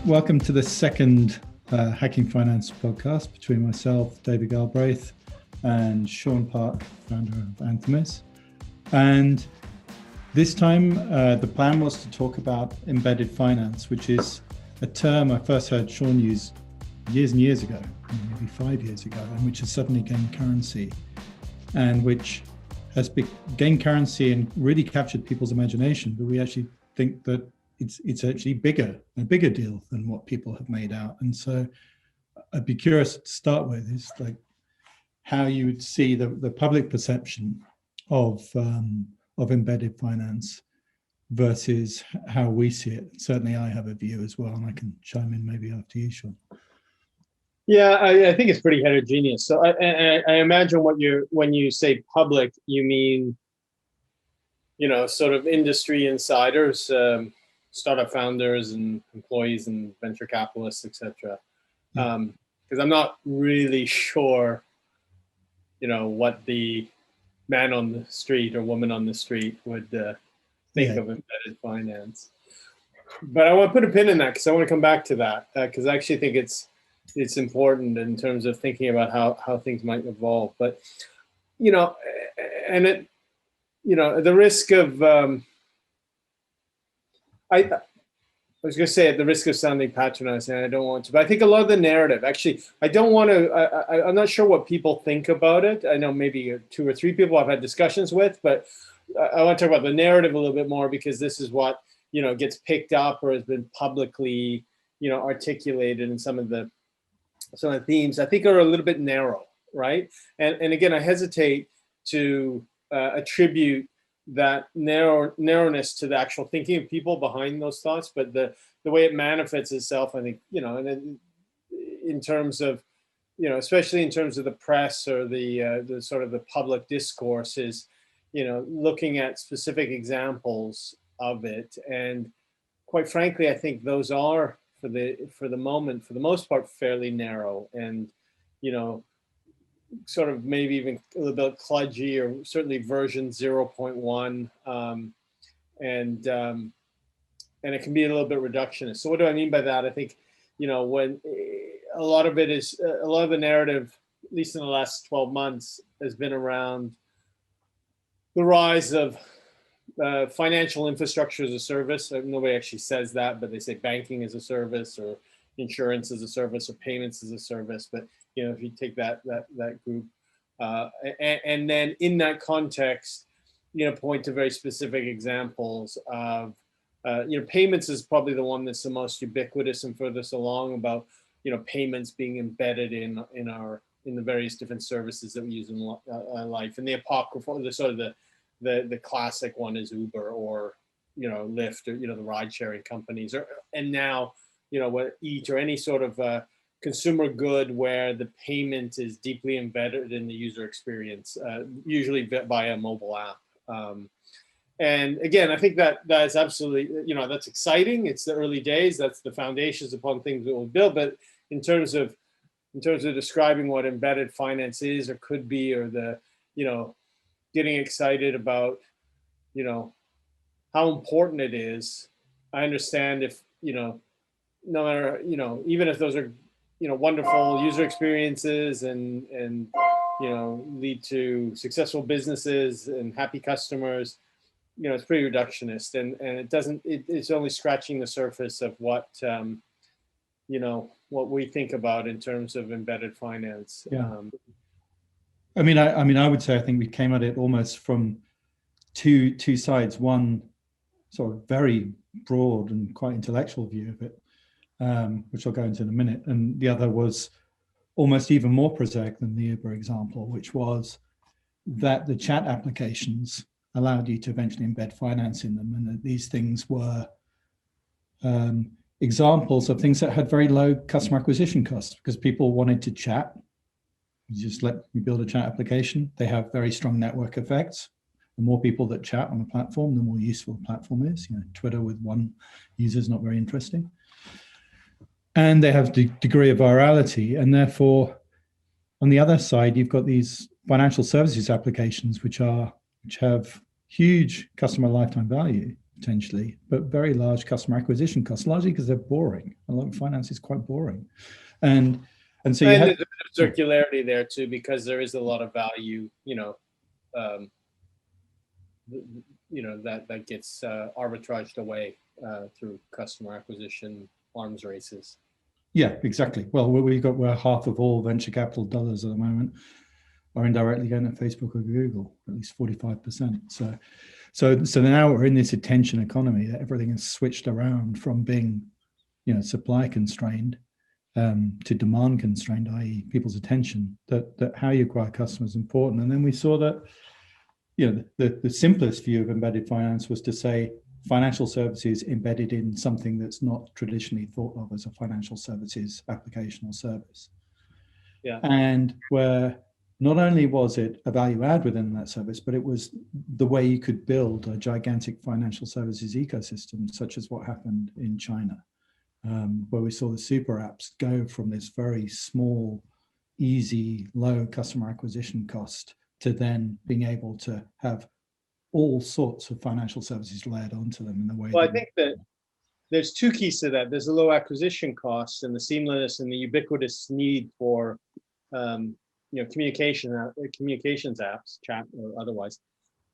welcome to the second Hacking Finance podcast between myself, David Galbraith, and Sean Park, founder of Anthemis. And this time, the plan was to talk about embedded finance, which is a term I first heard Sean use years and years ago, maybe 5 years ago, and which has suddenly gained currency, and which has gained currency and really captured people's imagination. But we actually think that it's actually a bigger deal than what people have made out. And so I'd be curious to start with is like how you would see the public perception of embedded finance versus how we see it. Certainly I have a view as well, and I can chime in maybe after you, Sean. Yeah, I think it's pretty heterogeneous. So I imagine when you say public, you mean, sort of industry insiders, startup founders and employees and venture capitalists, etc. Because I'm not really sure, what the man on the street or woman on the street would think of embedded finance. But I want to put a pin in that because I want to come back to that because I actually think it's important in terms of thinking about how things might evolve. But, and it, the risk of, I was going to say at the risk of sounding patronizing, I don't want to, but I think a lot of the narrative, actually, I don't want to, I'm not sure what people think about it. I know maybe 2 or 3 people I've had discussions with, but I want to talk about the narrative a little bit more because this is what, gets picked up or has been publicly, articulated in some of the themes I think are a little bit narrow, right? And again, I hesitate to attribute that narrowness to the actual thinking of people behind those thoughts, but the way it manifests itself, I think, and in terms of, especially in terms of the press or the sort of the public discourse is, looking at specific examples of it. And quite frankly, I think those are for the moment, for the most part, fairly narrow and, sort of maybe even a little bit kludgy or certainly version 0.1. And it can be a little bit reductionist. So what do I mean by that? I think, when a lot of the narrative, at least in the last 12 months, has been around the rise of financial infrastructure as a service. Nobody actually says that, but they say banking as a service or insurance as a service or payments as a service. But if you take that group, and then in that context, point to very specific examples of, payments is probably the one that's the most ubiquitous and furthest along about, payments being embedded in the various different services that we use in life. And the apocryphal, the sort of the classic one is Uber or Lyft or the ride sharing companies, and now what Eat or any sort of consumer good where the payment is deeply embedded in the user experience, usually via a mobile app. And again, I think that's absolutely, that's exciting. It's the early days. That's the foundations upon things that we'll build. But in terms of describing what embedded finance is or could be, or the, getting excited about, how important it is. I understand if, no matter, even if those are, wonderful user experiences and lead to successful businesses and happy customers, it's pretty reductionist and it's only scratching the surface of what, what we think about in terms of embedded finance. Yeah. I would say I think we came at it almost from two sides. One sort of very broad and quite intellectual view of it, which I'll go into in a minute. And the other was almost even more prosaic than the Uber example, which was that the chat applications allowed you to eventually embed finance in them. And that these things were examples of things that had very low customer acquisition costs because people wanted to chat. You just let me build a chat application. They have very strong network effects. The more people that chat on a platform, the more useful the platform is. Twitter with one user is not very interesting. And they have the degree of virality. And therefore, on the other side, you've got these financial services applications, which have huge customer lifetime value, potentially, but very large customer acquisition costs, largely because they're boring. A lot of finance is quite boring. And so you And have there's a bit of circularity there too, because there is a lot of value, that gets arbitraged away through customer acquisition arms races. Yeah, exactly. Well, where half of all venture capital dollars at the moment are indirectly going to Facebook or Google, at least 45%. So now we're in this attention economy that everything is switched around from being, supply constrained to demand constrained, i.e., people's attention. That how you acquire customers is important. And then we saw that, the simplest view of embedded finance was to say financial services embedded in something that's not traditionally thought of as a financial services application or service. Yeah. And where not only was it a value add within that service, but it was the way you could build a gigantic financial services ecosystem, such as what happened in China, where we saw the super apps go from this very small, easy, low customer acquisition cost to then being able to have all sorts of financial services layered onto them in the way. Well, I think that there's two keys to that. There's a low acquisition cost and the seamlessness and the ubiquitous need for communications apps, chat or otherwise.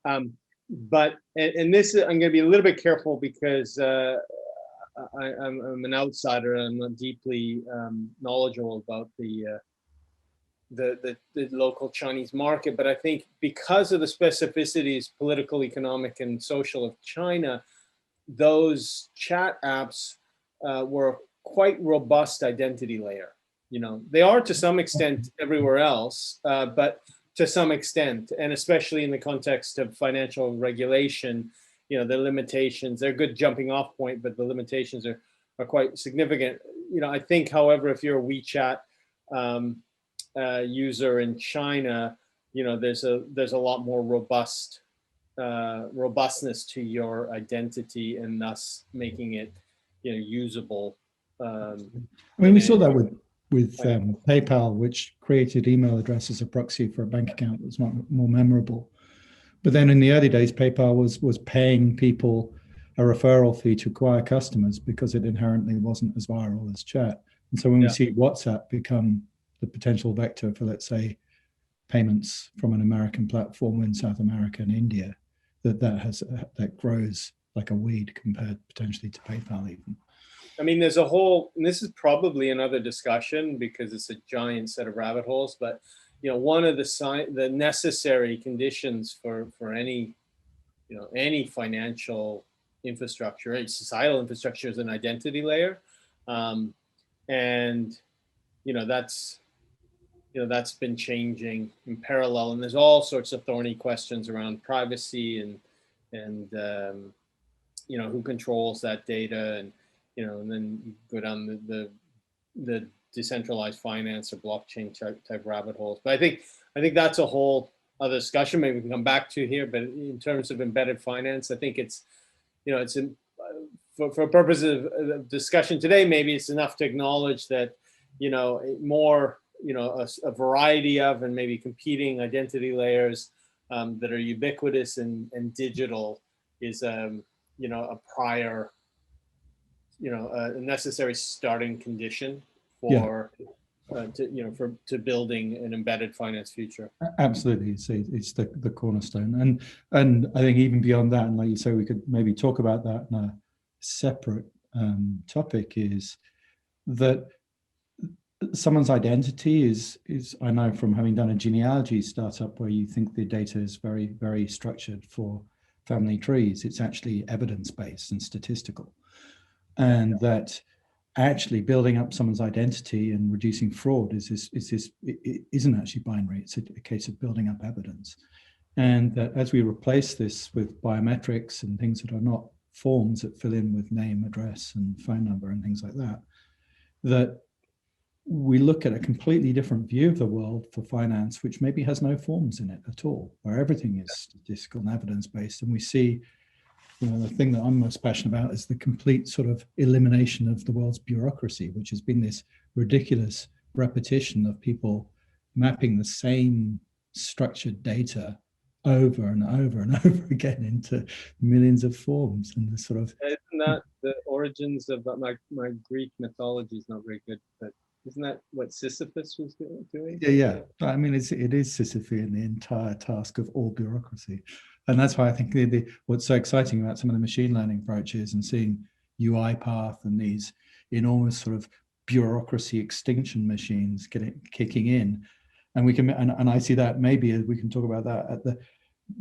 But this I'm going to be a little bit careful because I'm an outsider and I'm not deeply knowledgeable about the local Chinese market. But I think because of the specificities, political, economic, and social of China, those chat apps were quite robust identity layer. They are to some extent everywhere else, but to some extent, and especially in the context of financial regulation, the limitations, they're a good jumping off point, but the limitations are quite significant. I think, however, if you're a WeChat user in China, there's a lot more robustness to your identity, and thus making it usable. We saw that with PayPal, which created email address as a proxy for a bank account that was more memorable. But then in the early days, PayPal was paying people a referral fee to acquire customers because it inherently wasn't as viral as chat. And so when we see WhatsApp become the potential vector for, let's say, payments from an American platform in South America and India, that grows like a weed compared potentially to PayPal even. I mean, there's and this is probably another discussion because it's a giant set of rabbit holes, but one of the necessary conditions for any any financial infrastructure, societal infrastructure, is an identity layer, and that's been changing in parallel, and there's all sorts of thorny questions around privacy and who controls that data, and then you go down the decentralized finance or blockchain type rabbit holes. But I think that's a whole other discussion. Maybe we can come back to here. But in terms of embedded finance, I think it's for purposes of discussion today, maybe it's enough to acknowledge that more a variety of and maybe competing identity layers that are ubiquitous and digital is a prior a necessary starting condition for to building an embedded finance future. Absolutely, it's the cornerstone, and I think even beyond that, and like you say, we could maybe talk about that in a separate topic, is that someone's identity is I know from having done a genealogy startup where you think the data is very, very structured for family trees, it's actually evidence-based and statistical. And that actually building up someone's identity and reducing fraud it isn't actually binary. It's a case of building up evidence. And that as we replace this with biometrics and things that are not forms that fill in with name, address, and phone number and things like that, that we look at a completely different view of the world for finance, which maybe has no forms in it at all, where everything is statistical and evidence-based. And we see the thing that I'm most passionate about is the complete sort of elimination of the world's bureaucracy, which has been this ridiculous repetition of people mapping the same structured data over and over and over again into millions of forms, and the sort of Isn't that the origins of my Greek mythology is not very good, but isn't that what Sisyphus was doing? yeah. I mean, it is Sisyphean, the entire task of all bureaucracy, and that's why I think what's so exciting about some of the machine learning approaches and seeing UiPath and these enormous sort of bureaucracy extinction machines kicking in, and we can and I see that maybe we can talk about that at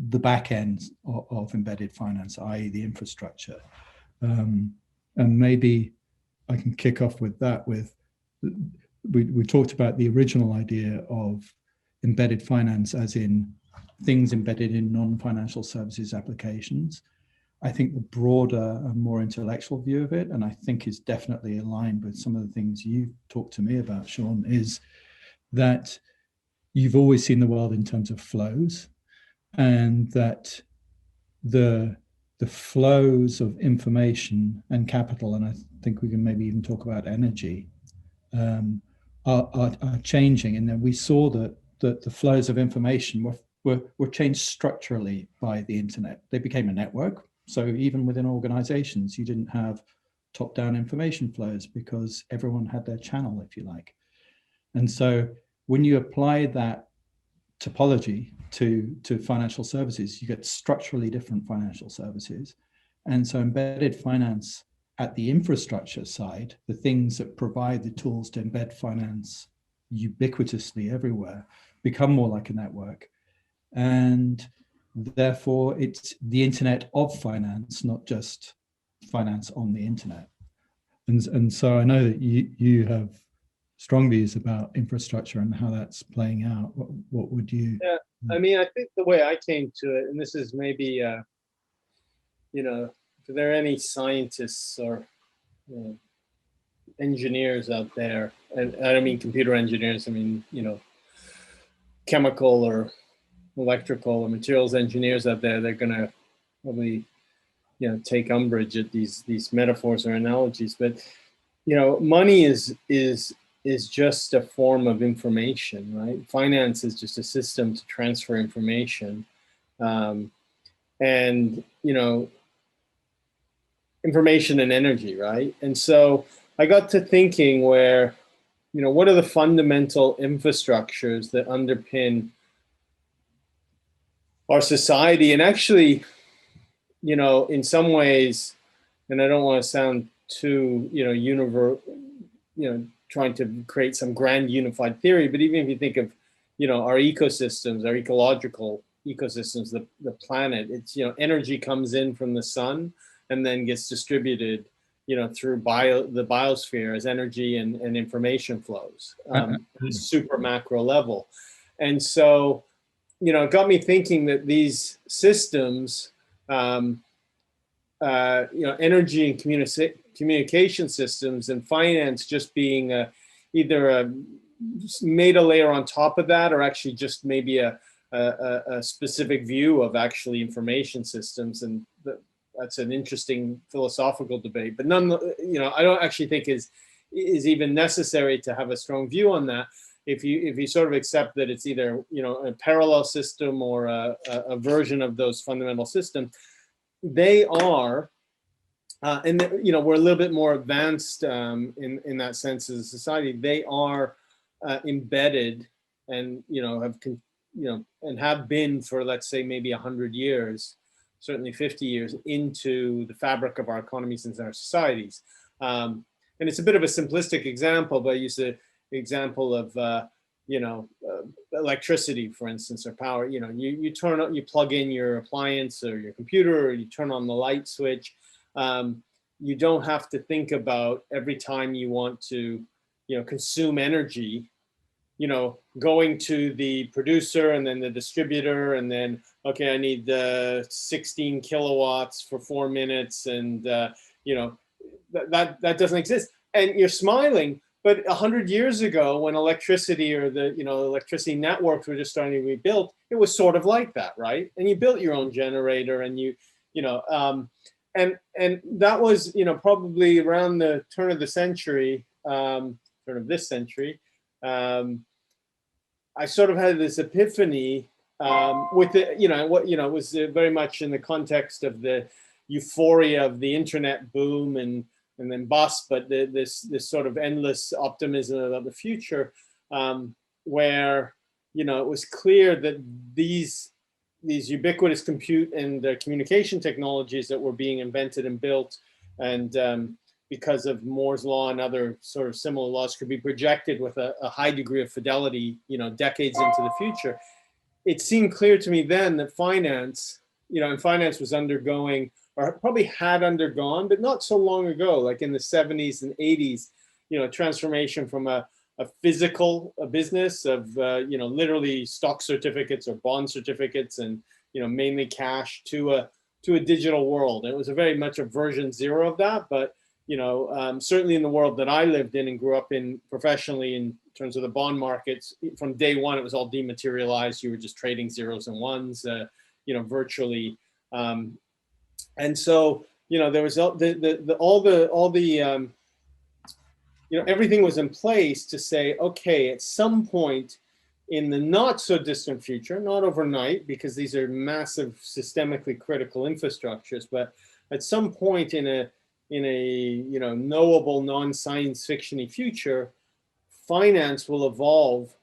the back end of embedded finance, i.e. the infrastructure. And maybe I can kick off with that. We talked about the original idea of embedded finance as in things embedded in non-financial services applications. I think the broader and more intellectual view of it, and I think is definitely aligned with some of the things you've talked to me about, Sean, is that you've always seen the world in terms of flows, and that the flows of information and capital, and I think we can maybe even talk about energy, are changing. And then we saw that the flows of information were changed structurally by the internet. They became a network. So even within organizations, you didn't have top-down information flows because everyone had their channel, if you like. And so when you apply that topology to financial services, you get structurally different financial services. And so embedded finance at the infrastructure side, the things that provide the tools to embed finance ubiquitously everywhere, become more like a network. And therefore it's the internet of finance, not just finance on the internet. And so I know that you have strong views about infrastructure and how that's playing out. What would you? Yeah, I mean, I think the way I came to it, and this is maybe, if there are any scientists or engineers out there, and I don't mean computer engineers, I mean, chemical or electrical or materials engineers out there, they're going to probably, take umbrage at these metaphors or analogies. But, money is just a form of information, right? Finance is just a system to transfer information. And, information and energy, right? And so I got to thinking where, what are the fundamental infrastructures that underpin our society? And actually, in some ways, and I don't want to sound too, trying to create some grand unified theory, but even if you think of, our ecosystems, our ecological ecosystems, the planet, it's, energy comes in from the sun and then gets distributed, through the biosphere as energy and information flows, super macro level. And so, it got me thinking that these systems, energy and communication systems, and finance just being either a made layer on top of that, or actually just maybe a specific view of actually information systems. And that's an interesting philosophical debate, but I don't actually think is even necessary to have a strong view on that. If you sort of accept that it's either a parallel system or a version of those fundamental systems, they are, and we're a little bit more advanced in that sense as a society. They are embedded, and have been for, let's say, maybe 100 years, certainly 50 years, into the fabric of our economies and our societies. And it's a bit of a simplistic example, but I use the example of electricity, for instance, or power. You turn on, you plug in your appliance or your computer, or you turn on the light switch. You don't have to think about every time you want to consume energy, going to the producer and then the distributor, and then, okay, I need 16 kilowatts for 4 minutes, and that doesn't exist. And you're smiling, but 100 years ago, when electricity or the electricity networks were just starting to be built, it was sort of like that, right? And you built your own generator, and and that was probably around the turn of the century, turn of this century. I sort of had this epiphany with the, it was very much in the context of the euphoria of the internet boom and then bust, but this sort of endless optimism about the future, where it was clear that these ubiquitous compute and communication technologies that were being invented and built, and because of Moore's law and other sort of similar laws, could be projected with a high degree of fidelity, decades into the future. It seemed clear to me then that finance, and finance was undergoing, or probably had undergone, but not so long ago, like in the 70s and 80s, transformation from a physical business of, literally stock certificates or bond certificates and, mainly cash to a digital world. And it was a very much a version 0 of that, but, certainly in the world that I lived in and grew up in professionally in terms of the bond markets, from day one, it was all dematerialized. You were just trading zeros and ones, virtually. And so, there was everything was in place to say, okay, at some point in the not so distant future, not overnight, because these are massive systemically critical infrastructures, but at some point in a knowable non-science fiction-y future, finance will evolve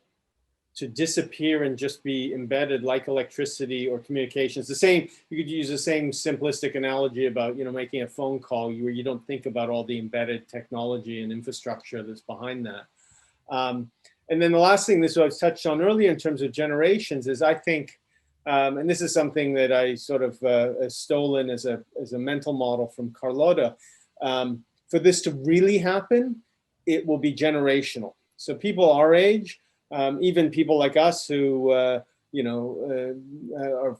to disappear and just be embedded like electricity or communications. The same, you could use the same simplistic analogy about, making a phone call where you don't think about all the embedded technology and infrastructure that's behind that. And then the last thing, this was touched on earlier in terms of generations, is I think, and this is something that I sort of stolen as a mental model from Carlota, for this to really happen, it will be generational. So people our age, even people like us who, are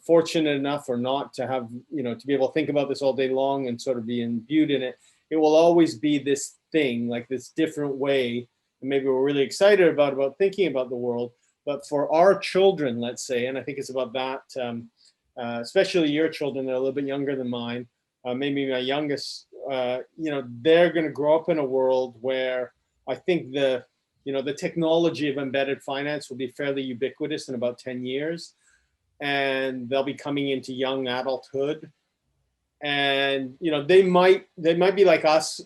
fortunate enough or not to have, to be able to think about this all day long and sort of be imbued in it, it will always be this thing, like this different way, and maybe we're really excited about thinking about the world. But for our children, let's say, and I think it's about that, especially your children that are a little bit younger than mine, maybe my youngest, they're going to grow up in a world where I think the technology of embedded finance will be fairly ubiquitous in about 10 years. And they'll be coming into young adulthood. And, they might be like us,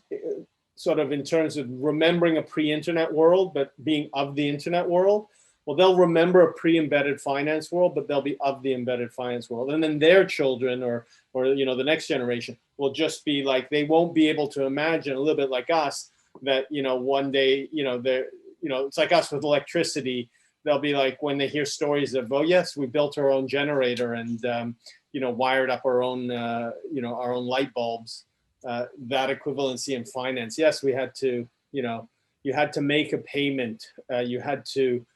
sort of in terms of remembering a pre-internet world, but being of the internet world. Well, they'll remember a pre-embedded finance world, but they'll be of the embedded finance world. And then their children or the next generation will just be like, they won't be able to imagine, a little bit like us, that, one day, they're, it's like us with electricity. They'll be like, when they hear stories of, oh yes, we built our own generator and, wired up our own light bulbs, that equivalency in finance. Yes, we had to, you had to make a payment. You had to,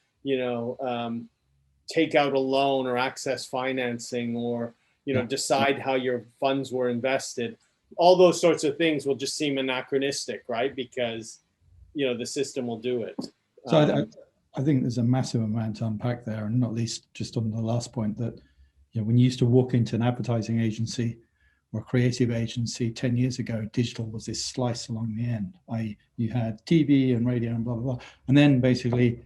take out a loan or access financing or, decide how your funds were invested. All those sorts of things will just seem anachronistic, right? Because, the system will do it. So I think there's a massive amount to unpack there, and not least just on the last point that, when you used to walk into an advertising agency or a creative agency 10 years ago, digital was this slice along the end. You had TV and radio and blah, blah, blah. And then basically,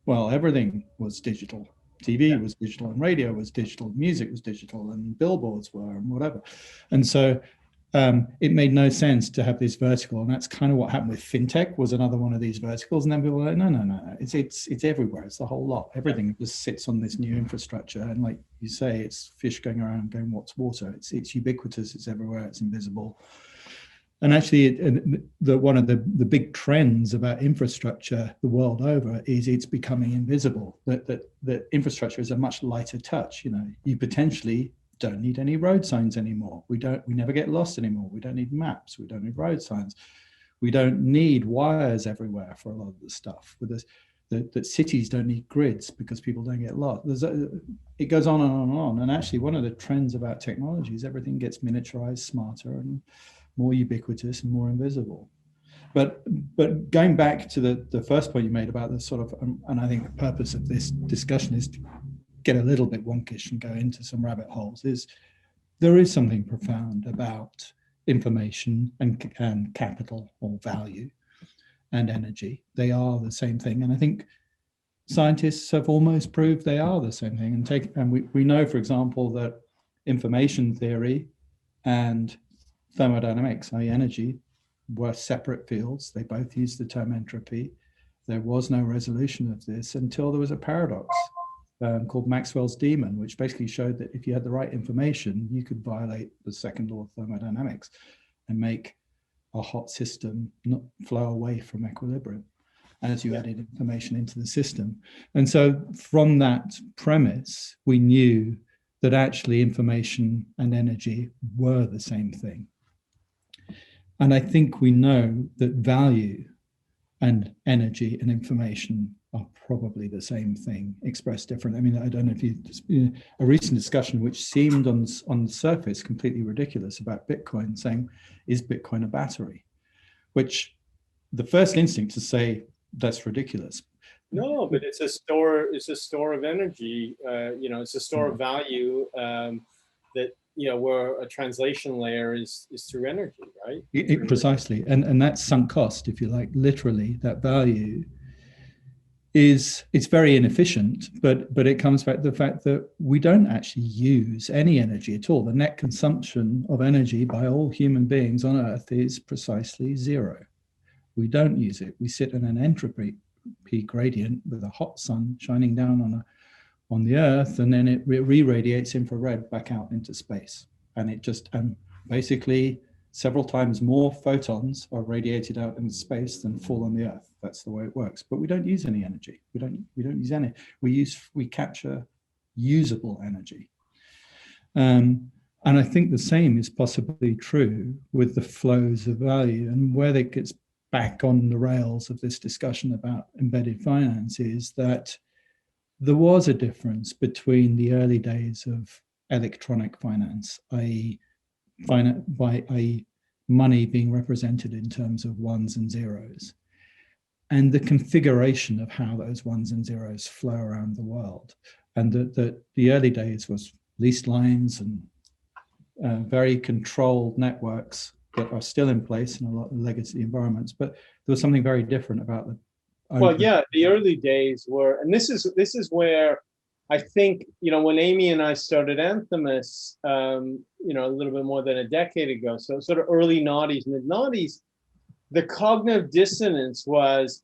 well, everything was digital. TV was digital and radio was digital, music was digital and billboards were and whatever. And so it made no sense to have this vertical, and that's kind of what happened with fintech. Was another one of these verticals, and then people were like, no, it's everywhere. It's the whole lot. Everything just sits on this new infrastructure, and like you say, it's fish going around going, what's water? It's ubiquitous. It's everywhere. It's invisible. And actually, one of the big trends about infrastructure the world over is it's becoming invisible. That infrastructure is a much lighter touch. You potentially don't need any road signs anymore. We never get lost anymore. We don't need maps. We don't need road signs. We don't need wires everywhere for a lot of the stuff. With this, that cities don't need grids because people don't get lost. It goes on and on and on. And actually, one of the trends about technology is everything gets miniaturized, smarter, and more ubiquitous and more invisible. But going back to the first point you made about the sort of, and I think the purpose of this discussion is to get a little bit wonkish and go into some rabbit holes, is there is something profound about information and capital or value and energy. They are the same thing. And I think scientists have almost proved they are the same thing. And we know, for example, that information theory and thermodynamics, i.e. energy, were separate fields. They both used the term entropy. There was no resolution of this until there was a paradox called Maxwell's demon, which basically showed that if you had the right information, you could violate the second law of thermodynamics and make a hot system not flow away from equilibrium as you added information into the system. And so from that premise, we knew that actually information and energy were the same thing. And I think we know that value and energy and information are probably the same thing, expressed differently. I mean, I don't know if a recent discussion which seemed on the surface completely ridiculous about Bitcoin, saying, is Bitcoin a battery? Which the first instinct to say, that's ridiculous. No, but it's a store. It's a store of energy. It's a store of value that where a translation layer is through energy, right? Precisely, and that sunk cost, if you like, literally, that value it's very inefficient. But it comes back to the fact that we don't actually use any energy at all. The net consumption of energy by all human beings on Earth is precisely zero. We don't use it. We sit in an entropy gradient with a hot sun shining down on the Earth, and then it re-radiates infrared back out into space. And it just basically several times more photons are radiated out into space than fall on the Earth. That's the way it works. But we don't use any energy. We don't use any. We capture usable energy. And I think the same is possibly true with the flows of value. And where that gets back on the rails of this discussion about embedded finance is that there was a difference between the early days of electronic finance, i.e. money being represented in terms of ones and zeros, and the configuration of how those ones and zeros flow around the world. And the early days was leased lines and very controlled networks that are still in place in a lot of legacy environments, but there was something very different about the the early days were, and this is where I think, when Amy and I started Anthemis, a little bit more than a decade ago, so sort of early noughties, mid noughties, the cognitive dissonance was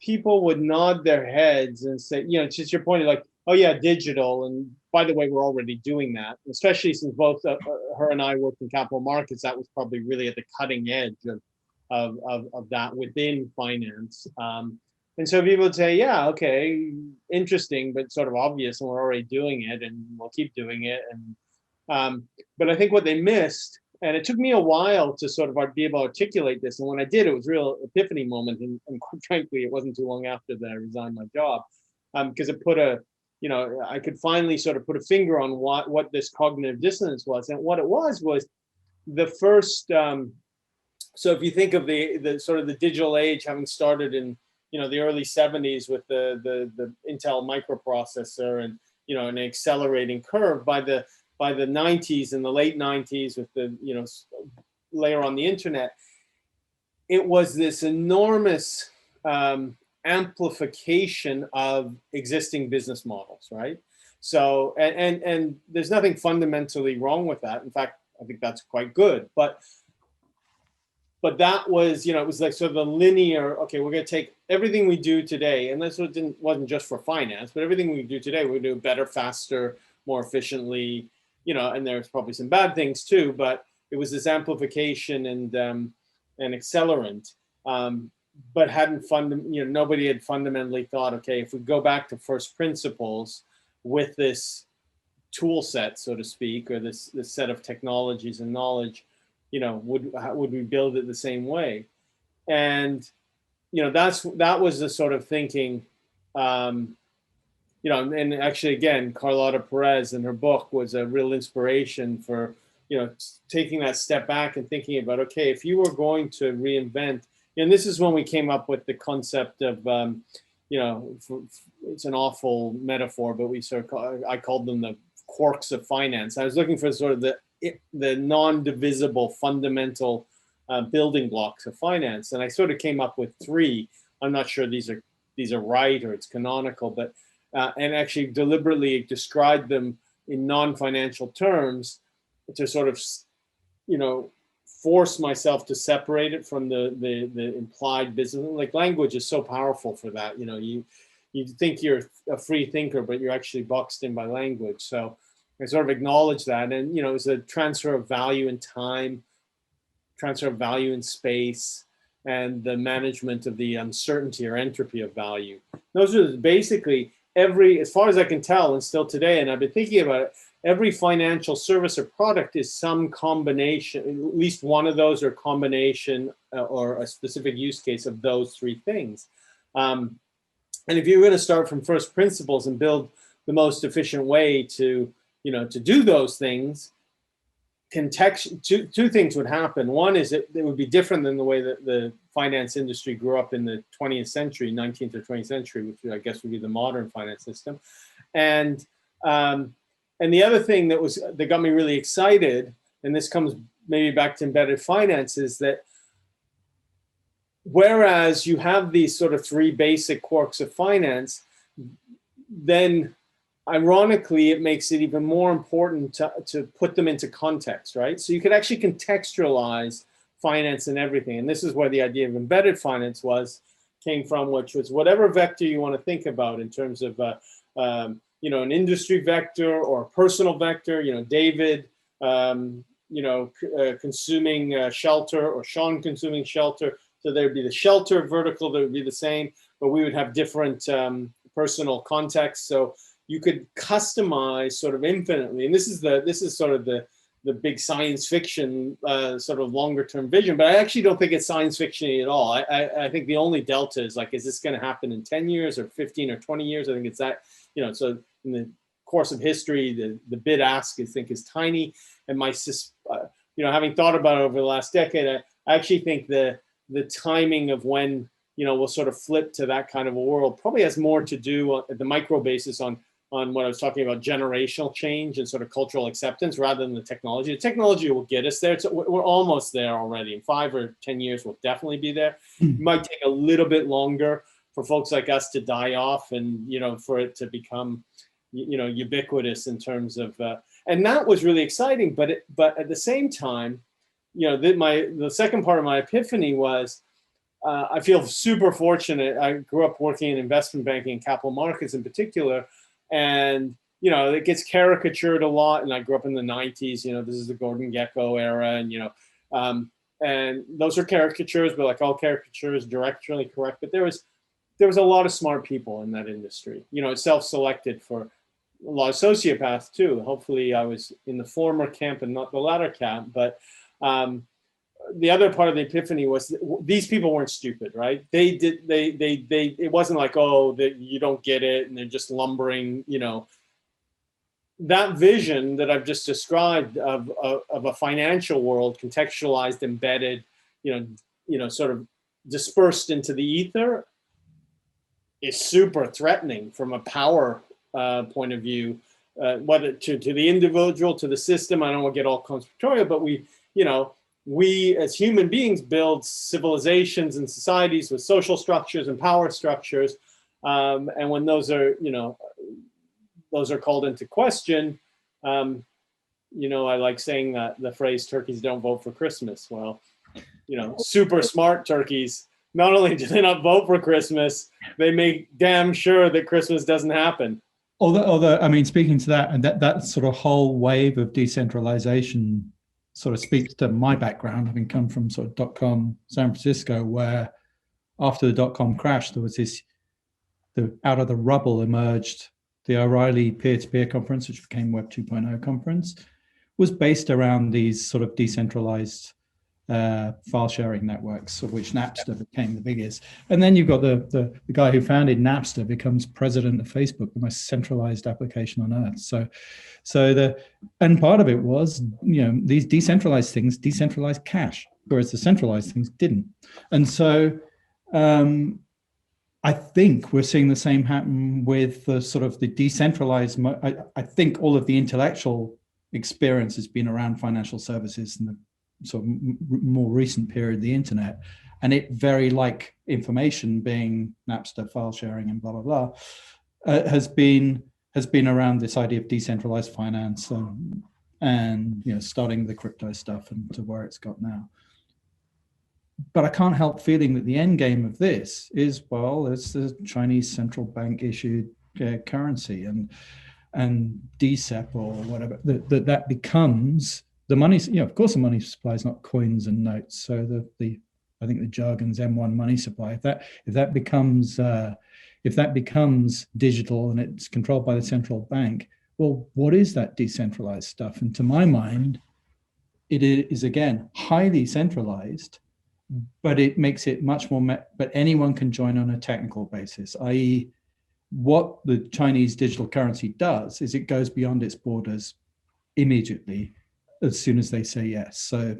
people would nod their heads and say, just your point of like, oh yeah, digital. And by the way, we're already doing that, especially since both her and I worked in capital markets. That was probably really at the cutting edge of that within finance. And so people would say, yeah, okay, interesting, but sort of obvious, and we're already doing it, and we'll keep doing it. And but I think what they missed, and it took me a while to sort of be able to articulate this, and when I did, it was a real epiphany moment. And quite frankly, it wasn't too long after that I resigned my job, because it put I could finally sort of put a finger on what this cognitive dissonance was, and what it was the first. So if you think of the sort of the digital age having started in the early 70s with the Intel microprocessor and an accelerating curve, by the 90s and the late 90s with the layer on the internet, it was this enormous amplification of existing business models, right? So and there's nothing fundamentally wrong with that. In fact, I think that's quite good. But that was, it was like sort of a linear, okay, we're going to take everything we do today, and this wasn't just for finance, but everything we do today, we're going to do better, faster, more efficiently, and there's probably some bad things too, but it was this amplification and accelerant, but nobody had fundamentally thought, okay, if we go back to first principles with this tool set, so to speak, or this set of technologies and knowledge, would we build it the same way? And that was the sort of thinking, and actually again, Carlota Perez in her book was a real inspiration for taking that step back and thinking about, okay, if you were going to reinvent, and this is when we came up with the concept of it's an awful metaphor, but I called them the quarks of finance. I was looking for sort of the non-divisible fundamental building blocks of finance, and I sort of came up with three. I'm not sure these are these are right or it's canonical, but and actually deliberately describe them in non-financial terms to sort of, force myself to separate it from the implied business. Like language is so powerful for that. You think you're a free thinker, but you're actually boxed in by language. So I sort of acknowledge that. And, it's a transfer of value in time, transfer of value in space, and the management of the uncertainty or entropy of value. Those are basically as far as I can tell, and still today, and I've been thinking about it, every financial service or product is some combination, at least one of those, or combination or a specific use case of those three things. And if you're going to start from first principles and build the most efficient way to do those things, two things would happen. One is it would be different than the way that the finance industry grew up in the 20th century, 19th or 20th century, which I guess would be the modern finance system. And the other thing that got me really excited, and this comes maybe back to embedded finance, is that whereas you have these sort of three basic quarks of finance, then ironically, it makes it even more important to put them into context, right? So you could actually contextualize finance and everything. And this is where the idea of embedded finance came from, which was whatever vector you want to think about in terms of, an industry vector or a personal vector, David, consuming shelter, or Sean consuming shelter. So there'd be the shelter vertical that would be the same, but we would have different personal contexts. So you could customize sort of infinitely, and this is sort of the big science fiction sort of longer term vision. But I actually don't think it's science fiction at all. I think the only delta is like, is this going to happen in 10 years or 15 or 20 years? I think it's that, so in the course of history, the bid ask I think is tiny. And having thought about it over the last decade, I actually think the timing of when we'll sort of flip to that kind of a world probably has more to do at the micro basis on what I was talking about, generational change and sort of cultural acceptance, rather than the technology. The technology will get us there. We're almost there already. In 5 or 10 years, we'll definitely be there. It might take a little bit longer for folks like us to die off, and for it to become ubiquitous in terms of and that was really exciting. But at the same time, the second part of my epiphany was, I feel super fortunate. I grew up working in investment banking and capital markets in particular, and it gets caricatured a lot. And I grew up in the 90s. This is the Gordon Gekko era, and and those are caricatures, but like all caricatures, directionally correct. But there was a lot of smart people in that industry. It's self-selected for a lot of sociopaths too. Hopefully, I was in the former camp and not the latter camp, but. The other part of the epiphany was these people weren't stupid, right? It wasn't like, that you don't get it and they're just lumbering, that vision that I've just described of a financial world contextualized, embedded, sort of dispersed into the ether is super threatening from a power point of view, whether to the individual, to the system. I don't want to get all conspiratorial, but we as human beings build civilizations and societies with social structures and power structures, and when those are called into question, I like saying that the phrase "turkeys don't vote for Christmas." Well, super smart turkeys, not only do they not vote for Christmas, they make damn sure that Christmas doesn't happen. Although I mean, speaking to that, and that sort of whole wave of decentralization sort of speaks to my background, having come from sort of .com San Francisco, where after the .com crash, there was out of the rubble emerged the O'Reilly peer-to-peer conference, which became Web 2.0 conference, was based around these sort of decentralized file sharing networks, of which Napster became the biggest. And then you've got the guy who founded Napster becomes president of Facebook, the most centralized application on earth. And part of it was, these decentralized things decentralized cash, whereas the centralized things didn't. And so I think we're seeing the same happen with the sort of the decentralized. I think all of the intellectual experience has been around financial services in the sort of more recent period, the internet. and it very like information being Napster, file sharing, and blah blah blah, has been around this idea of decentralized finance, and starting the crypto stuff and to where it's got now. But I can't help feeling that the end game of this is, well, it's the Chinese central bank issued currency and DCEP or whatever, that becomes the money. Of course, the money supply is not coins and notes. So I think the jargon's M1 money supply. If that becomes digital and it's controlled by the central bank, well, what is that decentralized stuff? And to my mind, it is again highly centralized, but it makes it much more. But anyone can join on a technical basis, i.e., what the Chinese digital currency does is it goes beyond its borders immediately as soon as they say yes. So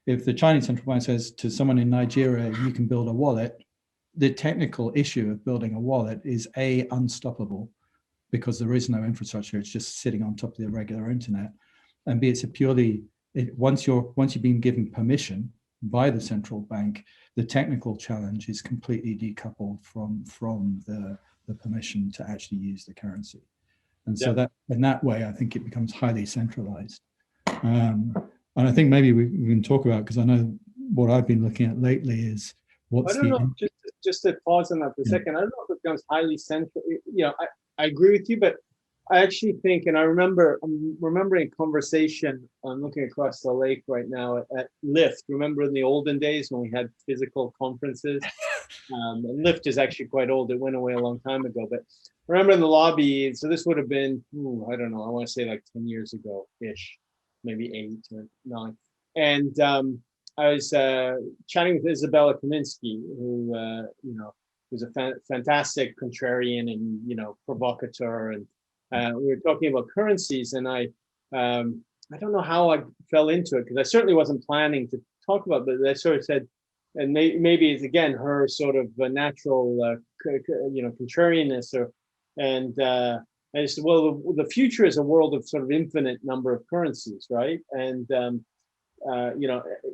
if the Chinese central bank says to someone in Nigeria, you can build a wallet, the technical issue of building a wallet is unstoppable, because there is no infrastructure. It's just sitting on top of the regular internet. And B, it's once you've been given permission by the central bank, the technical challenge is completely decoupled from the permission to actually use the currency. And so that in that way, I think it becomes highly centralized. And I think maybe we can talk about, because I know what I've been looking at lately is what's just to pause on that for a second. I don't know if it becomes highly central. I agree with you, but I actually think, and I'm remembering a conversation. I'm looking across the lake right now at Lyft. Remember in the olden days when we had physical conferences? And Lyft is actually quite old. It went away a long time ago. But I remember in the lobby, so this would have been, I don't know, I want to say like 10 years ago-ish, maybe 8 or 9. And I was chatting with Isabella Kaminsky, who, was a fantastic contrarian and, provocateur. And we were talking about currencies, and I don't know how I fell into it, because I certainly wasn't planning to talk about it, but I sort of said, and maybe it's again her sort of natural, contrarianness, and I said, well, the future is a world of sort of infinite number of currencies, right? And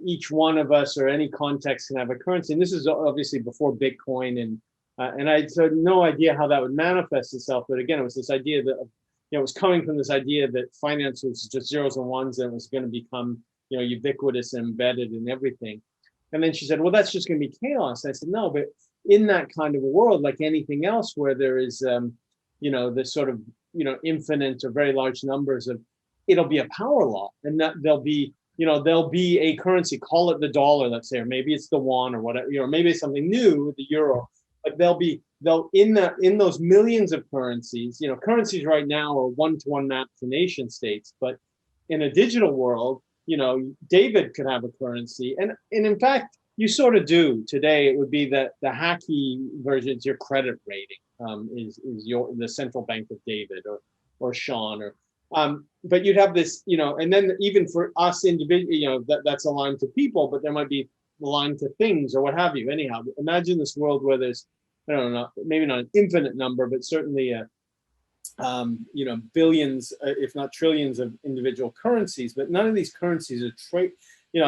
each one of us or any context can have a currency, and this is obviously before Bitcoin, and I had no idea how that would manifest itself. But again, it was this idea that it was coming from this idea that finance was just zeros and ones, and it was going to become ubiquitous and embedded in everything. And then she said, well, that's just going to be chaos. I said, no, but in that kind of a world, like anything else, where there is, this sort of, infinite or very large numbers of, it'll be a power law, and that there'll be a currency, call it the dollar, let's say, or maybe it's the yuan or whatever, maybe it's something new, the euro, but they'll in those millions of currencies, currencies right now are one-to-one mapped to nation states, but in a digital world, David could have a currency. And in fact, you sort of do today. It would be that the hacky version is your credit rating, is the central bank of David or Sean, but you'd have this, and then even for us individually, that's aligned to people, but there might be aligned to things or what have you. Anyhow, imagine this world where there's, I don't know, maybe not an infinite number, but certainly billions, if not trillions of individual currencies, but none of these currencies are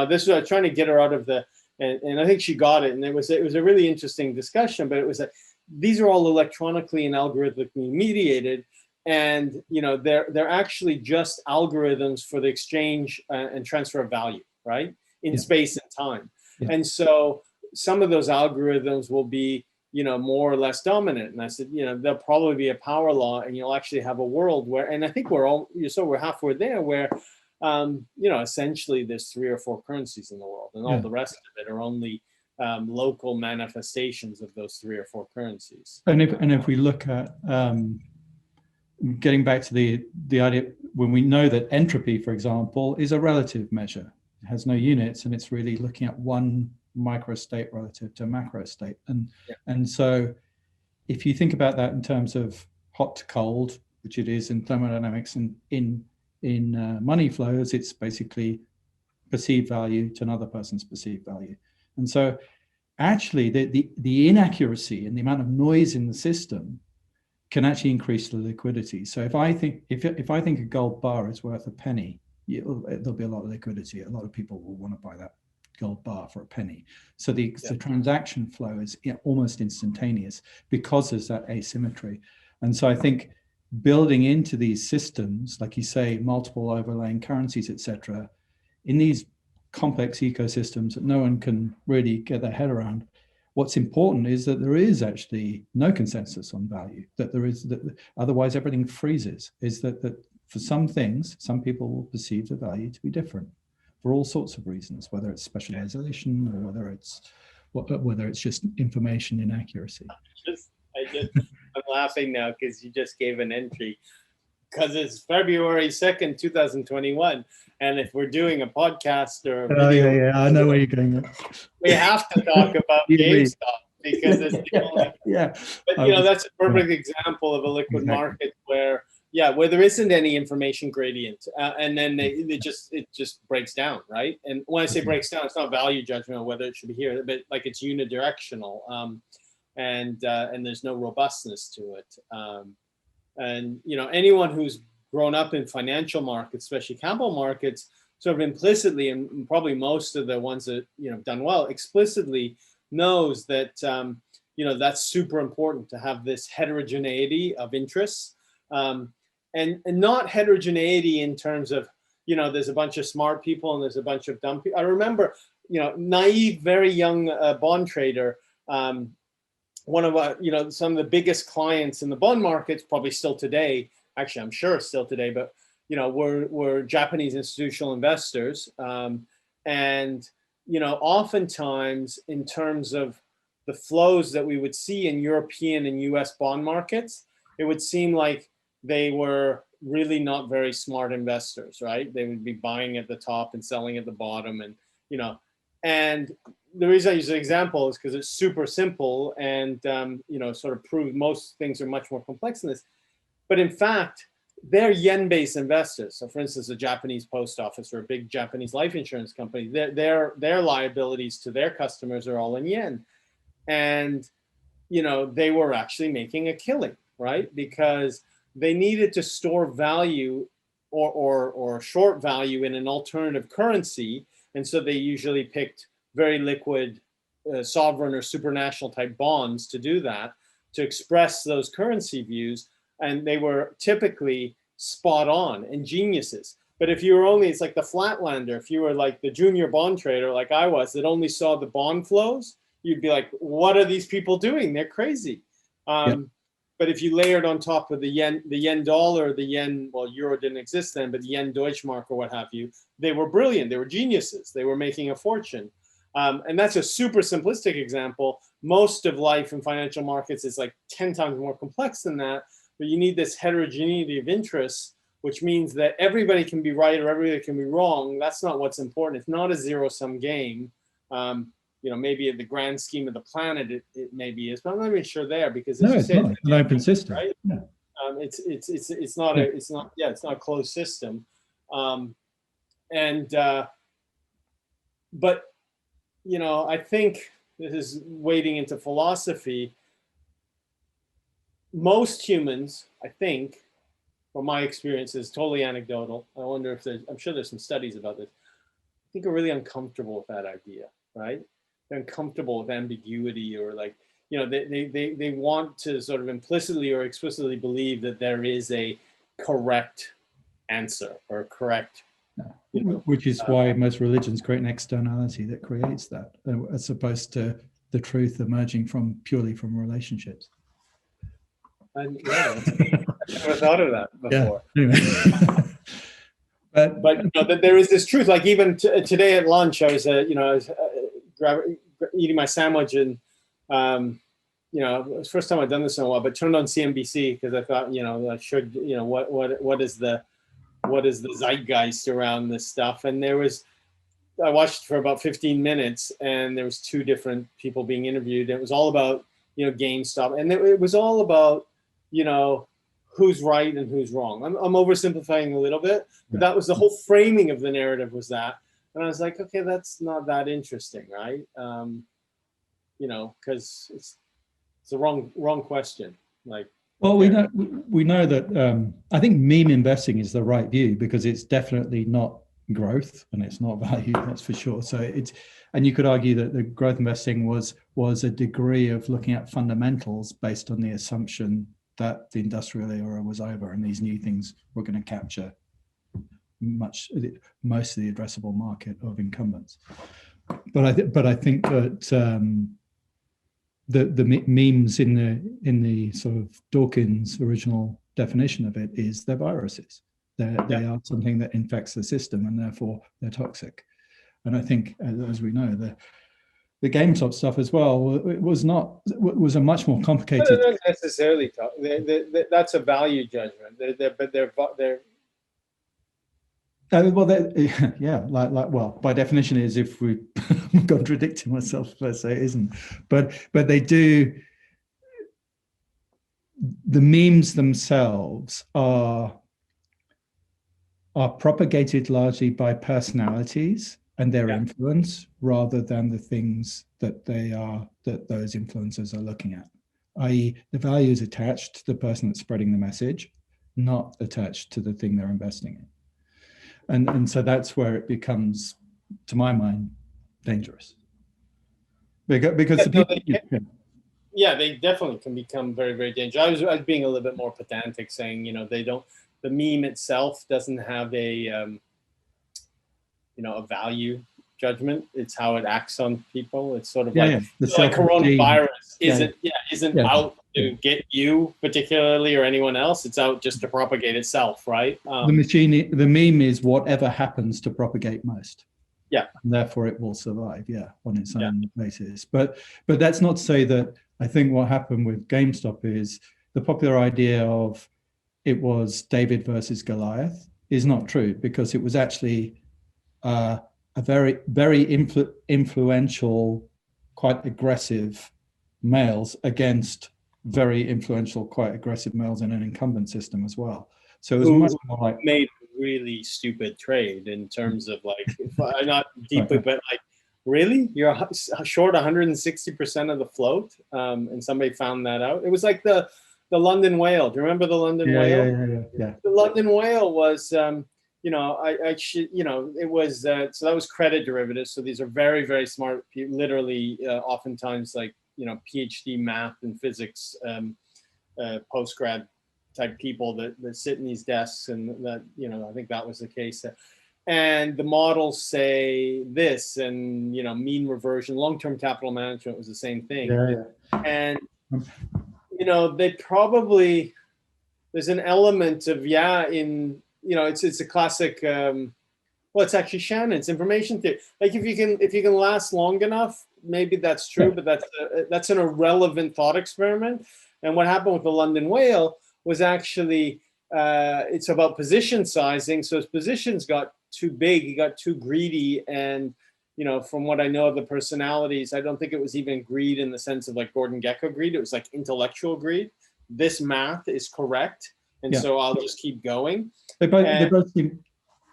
this was trying to get her out of and I think she got it. And it was a really interesting discussion, but it was these are all electronically and algorithmically mediated. And, they're actually just algorithms for the exchange and transfer of value, right? In space and time. Yeah. And so some of those algorithms will be, more or less dominant. And I said, there'll probably be a power law, and you'll actually have a world where, and I think we're halfway there, where, essentially there's 3 or 4 currencies in the world, and all the rest of it are only local manifestations of those 3 or 4 currencies. And if we look at getting back to the idea, when we know that entropy, for example, is a relative measure, it has no units, and it's really looking at one microstate relative to a macro state. And so if you think about that in terms of hot to cold, which it is in thermodynamics, and in money flows, it's basically perceived value to another person's perceived value. And so actually the inaccuracy and the amount of noise in the system can actually increase the liquidity. So if I think a gold bar is worth a penny, there'll be a lot of liquidity. A lot of people will want to buy that gold bar for a penny. So the transaction flow is almost instantaneous because there's that asymmetry. And so I think building into these systems, like you say, multiple overlaying currencies, etc., in these complex ecosystems that no one can really get their head around, what's important is that there is actually no consensus on value, that there is, that otherwise everything freezes, is that for some things, some people will perceive the value to be different for all sorts of reasons, whether it's specialization or whether it's just information inaccuracy. I'm laughing now because you just gave an entry, because it's February 2nd, 2021. And if we're doing a podcast or a video, I know where you're going. We have to talk about GameStop because it's the only. But that's a perfect example of a liquid market where there isn't any information gradient, and then it just breaks down, right? And when I say breaks down, it's not value judgment on whether it should be here, but like it's unidirectional, and there's no robustness to it. And anyone who's grown up in financial markets, especially capital markets, sort of implicitly, and probably most of the ones that done well, explicitly knows that that's super important to have this heterogeneity of interests, and not heterogeneity in terms of there's a bunch of smart people and there's a bunch of dumb people. I remember naive, very young bond trader. One of some of the biggest clients in the bond markets, probably still today, actually I'm sure still today, but were Japanese institutional investors, and oftentimes in terms of the flows that we would see in European and US bond markets, it would seem like they were really not very smart investors, right? They would be buying at the top and selling at the bottom, and the reason I use an example is because it's super simple and sort of proves most things are much more complex than this. But in fact, they're yen-based investors. So for instance, a Japanese post office or a big Japanese life insurance company, their liabilities to their customers are all in yen. And they were actually making a killing, right? Because they needed to store value or short value in an alternative currency. And so they usually picked very liquid sovereign or supranational type bonds to do that, to express those currency views. And they were typically spot on and geniuses. But if you were it's like the flatlander, if you were like the junior bond trader like I was, that only saw the bond flows, you'd be like, what are these people doing? They're crazy. But if you layered on top of the yen dollar, the yen, well, euro didn't exist then, but the yen Deutschmark or what have you, they were brilliant. They were geniuses. They were making a fortune. And that's a super simplistic example. Most of life in financial markets is like 10 times more complex than that. But you need this heterogeneity of interests, which means that everybody can be right or everybody can be wrong. That's not what's important. It's not a zero-sum game. Maybe in the grand scheme of the planet, it maybe is, but I'm not even sure there, because it's not an open system, right? Yeah. It's not a closed system, but I think this is wading into philosophy. Most humans, I think, from my experience, is totally anecdotal. I wonder if I'm sure there's some studies about this. I think are really uncomfortable with that idea, right? They're uncomfortable with ambiguity, or they want to sort of implicitly or explicitly believe that there is a correct answer or a correct. Which is why most religions create an externality that creates that, as opposed to the truth emerging purely from relationships. And I've never thought of that before. Yeah. But there is this truth. Like even today at lunch, I was eating my sandwich, and it was the first time I'd done this in a while, but turned on CNBC because I thought, I should, what is the zeitgeist around this stuff? And I watched for about 15 minutes, and there was two different people being interviewed. It was all about, GameStop, and it was all about, who's right and who's wrong. I'm oversimplifying a little bit, but that was the whole framing of the narrative, was that. And I was like, okay, that's not that interesting, right? Because it's the wrong question. Like, well, we know that I think meme investing is the right view, because it's definitely not growth and it's not value, that's for sure. So and you could argue that the growth investing was a degree of looking at fundamentals based on the assumption that the industrial era was over and these new things were going to capture most of the addressable market of incumbents. But I think that the memes in the sort of Dawkins original definition of it is they're viruses. They are something that infects the system and therefore they're toxic. And I think, as we know, the GameStop stuff as well, it was a much more complicated. They're not necessarily that's a value judgment. They're well, by definition, it is if we contradicting myself, let's say it isn't. But they do. The memes themselves are propagated largely by personalities and their influence, rather than the things that those influencers are looking at. I.e., the value is attached to the person that's spreading the message, not attached to the thing they're investing in. And so that's where it becomes, to my mind, dangerous. Because they definitely can become very, very dangerous. I was being a little bit more pedantic, saying, the meme itself doesn't have a value judgment. It's how it acts on people. It's sort of like coronavirus isn't out to get you particularly or anyone else. It's out just to propagate itself, right? The meme is whatever happens to propagate most. Yeah. And therefore it will survive, on its own basis. But that's not to say that I think what happened with GameStop is the popular idea of it was David versus Goliath is not true, because it was actually a very, very influential, quite aggressive males against very influential, quite aggressive males in an incumbent system as well. So it was much more like made a really stupid trade in terms of not deeply, but really, you're short 160% of the float, and somebody found that out. It was like the London whale. Do you remember the London whale? Yeah. The London whale was, it was so that was credit derivatives. So these are very, very smart, literally, oftentimes PhD math and physics, postgrad type people that sit in these desks, and that I think that was the case. And the models say this, and mean reversion, long-term capital management was the same thing. And they probably, there's an element of it's a classic. It's actually Shannon's information theory. Like if you can last long enough, maybe that's true, but that's an irrelevant thought experiment. And what happened with the London whale was actually it's about position sizing. So his positions got too big, he got too greedy, and from what I know of the personalities, I don't think it was even greed in the sense of like Gordon Gekko greed. It was like intellectual greed. This math is correct, and so I'll just keep going. They both seem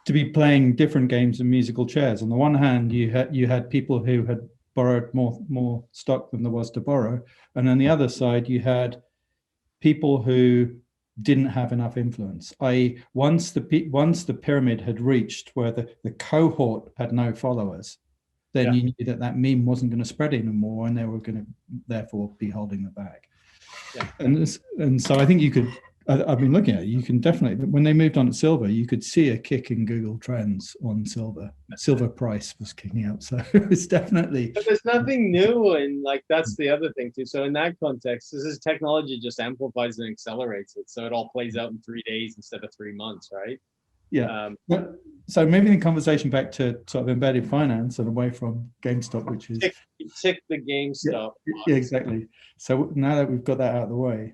to be playing different games of musical chairs. On the one hand, you had people who had borrowed more stock than there was to borrow, and on the other side, you had people who didn't have enough influence. I.e., once the pyramid had reached where the cohort had no followers, then you knew that meme wasn't going to spread anymore, and they were going to therefore be holding the bag. And so I think you could. I've been looking at it. You can definitely, when they moved on to silver, you could see a kick in Google Trends on silver. Silver price was kicking up, so it's definitely. But there's nothing new, and that's the other thing too. So in that context, this is technology just amplifies and accelerates it, so it all plays out in 3 days instead of 3 months, right? Yeah. So maybe the conversation back to sort of embedded finance and away from GameStop, which is tick the GameStop. Yeah, exactly. So now that we've got that out of the way.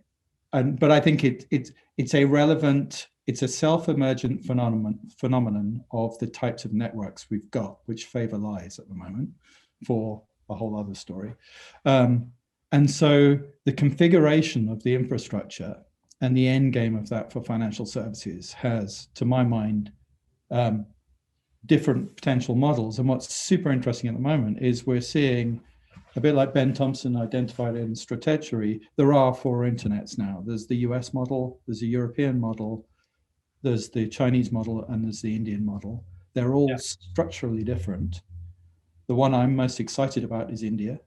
But I think it's a relevant, it's a self-emergent phenomenon of the types of networks we've got, which favor lies at the moment, for a whole other story. And so the configuration of the infrastructure and the end game of that for financial services has, to my mind, different potential models. And what's super interesting at the moment is we're seeing, a bit like Ben Thompson identified in Stratechery, there are 4 internets now. There's the US model, there's a European model, there's the Chinese model, and there's the Indian model. They're all structurally different. The one I'm most excited about is India,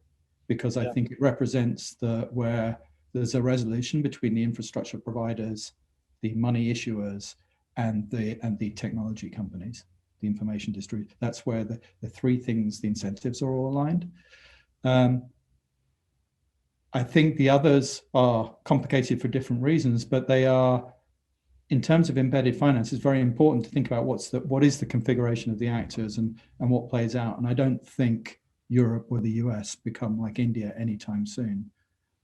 because I think it represents where there's a resolution between the infrastructure providers, the money issuers, and the technology companies, the information distributors. That's where the three things, the incentives are all aligned. I think the others are complicated for different reasons, but they are, in terms of embedded finance, it's very important to think about what is the configuration of the actors and what plays out. And I don't think Europe or the US become like India anytime soon.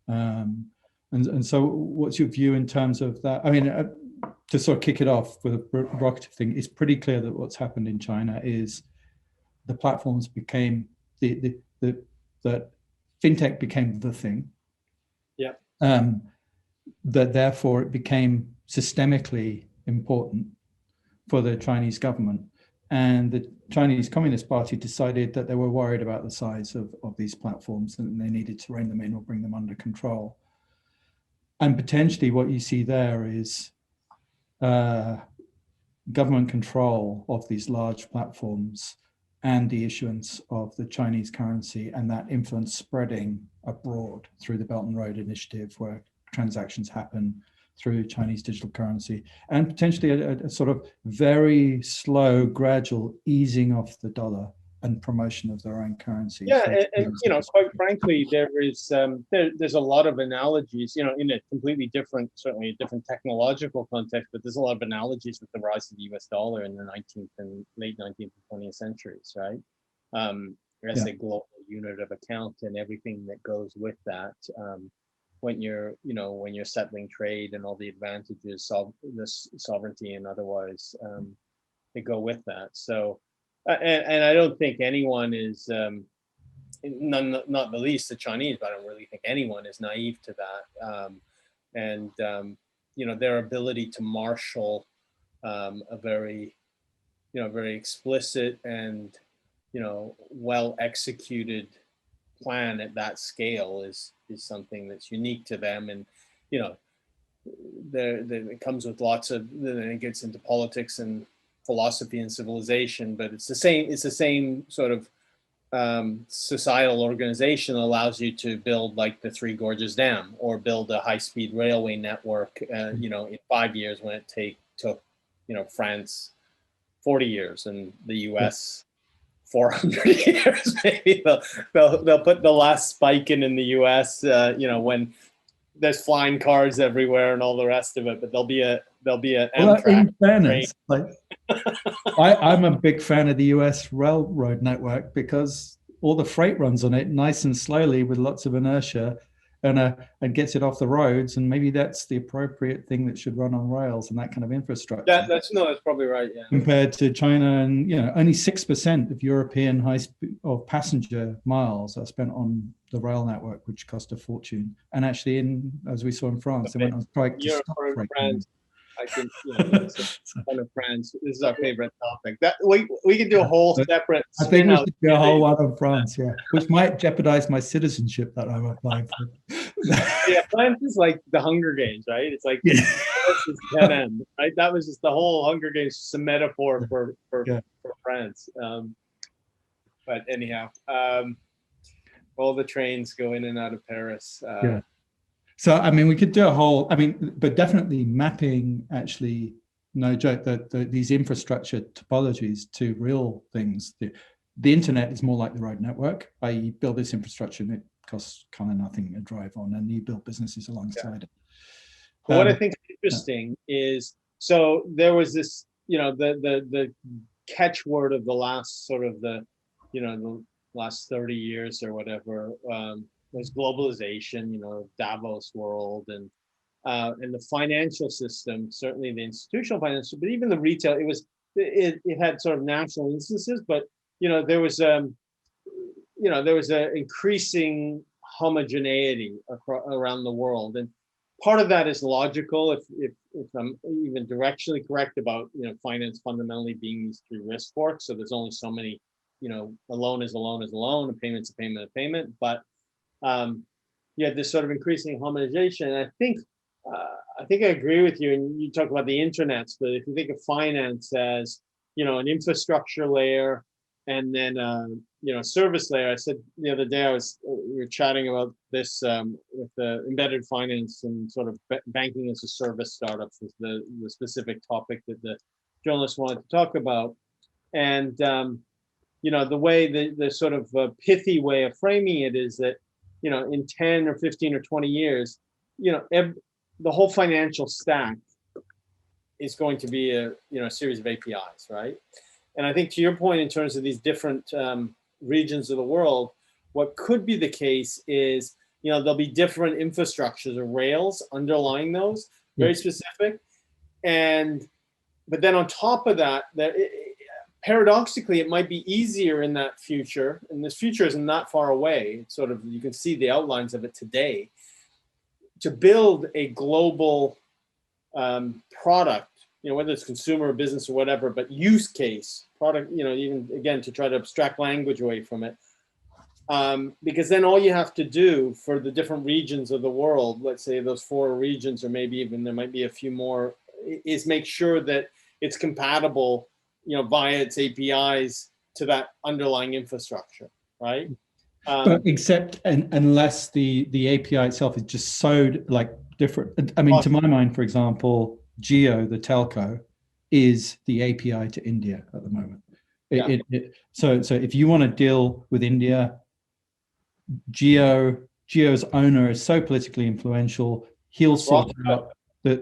And so what's your view in terms of that? I mean, to sort of kick it off with a provocative thing, it's pretty clear that what's happened in China is the platforms became that fintech became the thing. Yeah. That therefore it became systemically important for the Chinese government. And the Chinese Communist Party decided that they were worried about the size of these platforms and they needed to rein them in or bring them under control. And potentially what you see there is government control of these large platforms and the issuance of the Chinese currency, and that influence spreading abroad through the Belt and Road Initiative, where transactions happen through Chinese digital currency, and potentially a sort of very slow, gradual easing off the dollar and promotion of their own currency. Yeah, and quite frankly, there's a lot of analogies, in a completely different, certainly a different technological context, but there's a lot of analogies with the rise of the US dollar in the 19th and late 19th and 20th centuries, right? As a global unit of account and everything that goes with that. When you're settling trade and all the advantages, this sovereignty and otherwise, that go with that. So. And I don't think anyone is, not the least the Chinese, but I don't really think anyone is naive to that. Their ability to marshal a very explicit and, well executed plan at that scale is something that's unique to them. And, it comes with lots of, then it gets into politics and philosophy and civilization, but it's the same sort of societal organization that allows you to build like the Three Gorges Dam or build a high-speed railway network, in 5 years when it took France 40 years and the US 400 years. Maybe they'll put the last spike in the US, when there's flying cars everywhere and all the rest of it, but there'll be an Amtrak. In fairness, I'm a big fan of the US railroad network because all the freight runs on it nice and slowly with lots of inertia and gets it off the roads. And maybe that's the appropriate thing that should run on rails and that kind of infrastructure. That's probably right. Yeah. Compared to China, and only 6% of European high-speed or passenger miles are spent on the rail network, which cost a fortune. And actually, as we saw in France, they went on strike to stop freight. I think kind of France. This is our favorite topic. That we can do a whole separate. I think we should do a whole one on France, which might jeopardize my citizenship that I'm applying for. France is like the Hunger Games, right? It's like this is dead end, right? That was just the whole Hunger Games, just a metaphor for France. But anyhow, all the trains go in and out of Paris. So, we could do a whole, but definitely mapping, actually, no joke, that these infrastructure topologies to real things. The internet is more like the road network. You build this infrastructure and it costs kind of nothing to drive on, and you build businesses alongside it. What I think is interesting is, so there was this, the catchword of the last sort of the last 30 years or whatever, was globalization, Davos world, and the financial system, certainly the institutional financial, but even the retail, it had sort of national instances, but there was an increasing homogeneity around the world, and part of that is logical if I'm even directionally correct about finance fundamentally being these three risk forks. So there's only so many, a loan is a loan is a loan, a payment's a payment, a payment, but you had this sort of increasing homogenization. And I think I agree with you. And you talk about the internets, but if you think of finance as an infrastructure layer, and then service layer. I said the other day, we were chatting about this with the embedded finance and sort of banking as a service startups was the specific topic that the journalist wanted to talk about. And the way the sort of pithy way of framing it is that in 10 or 15 or 20 years, the whole financial stack is going to be a series of APIs, right? And I think to your point, in terms of these different regions of the world, what could be the case is, there'll be different infrastructures or rails underlying those, very specific. But then on top of that, paradoxically, it might be easier in that future, and this future isn't that far away. It's sort of, you can see the outlines of it today, to build a global product, whether it's consumer or business or whatever, but use case product, even again, to try to abstract language away from it. Because then all you have to do for the different regions of the world, let's say those 4 regions, or maybe even there might be a few more, is make sure that it's compatible, via its APIs to that underlying infrastructure, right? But unless the API itself is just so different. I mean, to my mind, for example, Jio, the telco, is the API to India at the moment. So if you want to deal with India, Jio's owner is so politically influential, he'll sort out so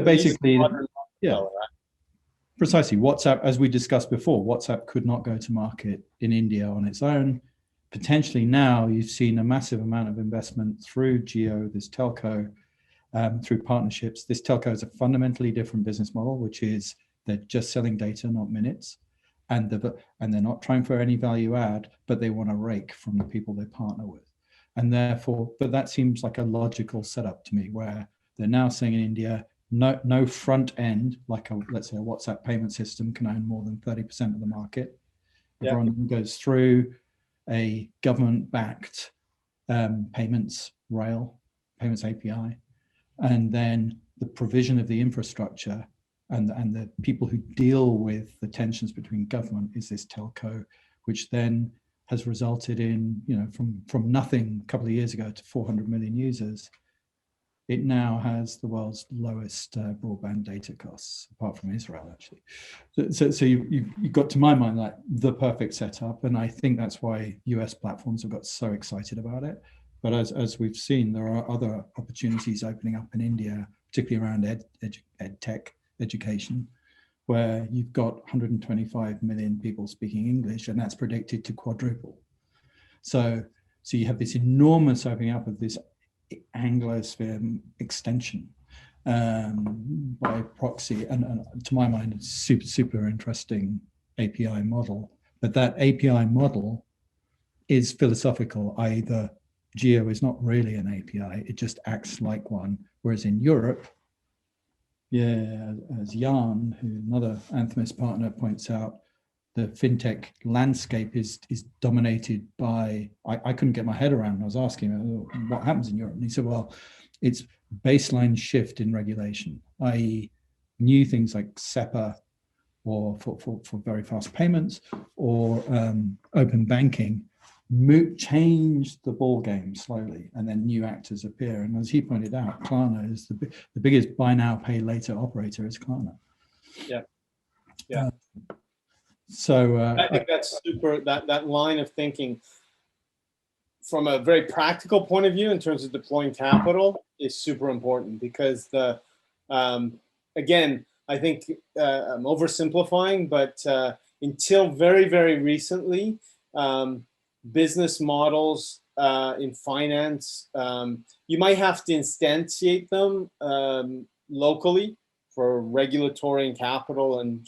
basically, precisely. WhatsApp, as we discussed before, WhatsApp could not go to market in India on its own. Potentially now you've seen a massive amount of investment through Jio, this telco, through partnerships. This telco is a fundamentally different business model, which is they're just selling data, not minutes. And they're not trying for any value add, but they want a rake from the people they partner with. And therefore, but that seems like a logical setup to me, where they're now saying in India, no front end, like let's say a WhatsApp payment system can own more than 30% of the market. Everyone goes through a government-backed payments rail, payments API, and then the provision of the infrastructure and the people who deal with the tensions between government is this telco, which then has resulted in, from nothing a couple of years ago to 400 million users. It now has the world's lowest broadband data costs, apart from Israel, actually. So you've got, to my mind, like the perfect setup, and I think that's why US platforms have got so excited about it. But as we've seen, there are other opportunities opening up in India, particularly around ed tech education, where you've got 125 million people speaking English, and that's predicted to quadruple. So you have this enormous opening up of this Anglosphere extension by proxy, and to my mind, it's super interesting API model. But that API model is philosophical, i.e. the Geo is not really an API, it just acts like one. Whereas in Europe, as Jan, who another Anthemis partner, points out, the fintech landscape is dominated by, I couldn't get my head around. I was asking him, what happens in Europe? And he said, well, it's baseline shift in regulation, i.e. new things like SEPA, or for very fast payments, or open banking, change the ball game slowly, and then new actors appear. And as he pointed out, Klarna is the biggest buy now, pay later operator is Klarna. So I think that's super, that line of thinking from a very practical point of view in terms of deploying capital is super important, because again, I think I'm oversimplifying, but until very, very recently, business models in finance, you might have to instantiate them locally for regulatory and capital and